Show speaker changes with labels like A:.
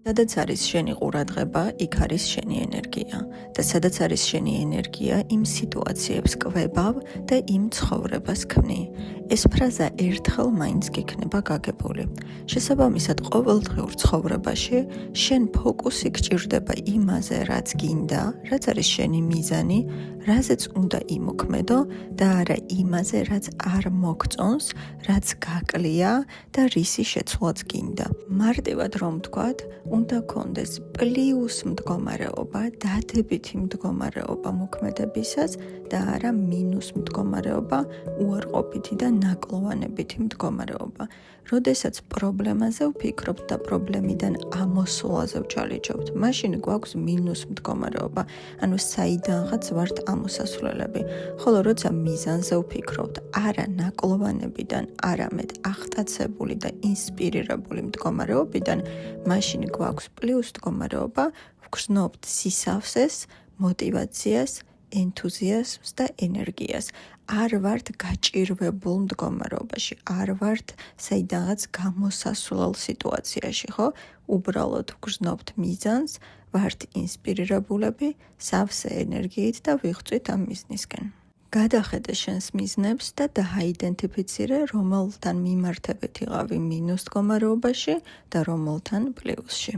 A: სადაც არის შენი ყურადღება, იქ არის შენი ენერგია და სადაც არის შენი ენერგია, იმ სიტუაციებს კვებავ და იმ ცხოვრებას ქმნი. ეს ფრაზა ერთხელ მაინც გიქნება გაგებული. შესაბამისად, ყოველდღიურ ცხოვრებაში შენ ფოკუსი გჭირდება იმაზე, რაც გინდა, რაც არის შენი მიზანი, რაზეც უნდა იმოქმედო და არა იმაზე, რაც არ მოგწონს, რაც გაკლია და რისი შეცვლაც გინდა. მარტივად რომ ვთქვათ, უნდა გქონდეს პლუს მდგომარეობა, დადებითი მდგომარეობა მოქმედებისას და არა მინუს მდგომარეობა, უარყოფითი და ნაკლოვანებითი მდგომარეობა. როდესაც პრობლემაზე ვფიქრობთ და პრობლემიდან ამოსვლაზე ვჩალიჩობთ, მაშინ გვაქვს მინუს მდგომარეობა, ანუ საიდანღაც ვართ ამოსასვლელები. ხოლო როცა მიზანზე ვფიქრობთ, არა ნაკლოვანებიდან, არამედ აღტაცებული და ინსპირირებული მდგომარეობიდან, მაშინ გვაქვს პლუს მდგომარეობა, ვგრძნობთ სისავსეს, მოტივაციას, ენთუზიაზმს და ენერგიას. არ ვართ გაჭირვებულ მდგომარეობაში, არ ვართ საიდანღაც გამოსასვლელ სიტუაციაში, ხო? უბრალოდ ვგრძნობთ მიზანს, ვართ ინსპირირებულები, სავსე ენერგიით და ვიღწვით ამ მიზნისკენ. გადახედე შენს მიზნებს და დააიდენტიფიცირე, რომელთან მიმართებით იყავი მინუს მდგომარეობაში და რომელთან პლუსში.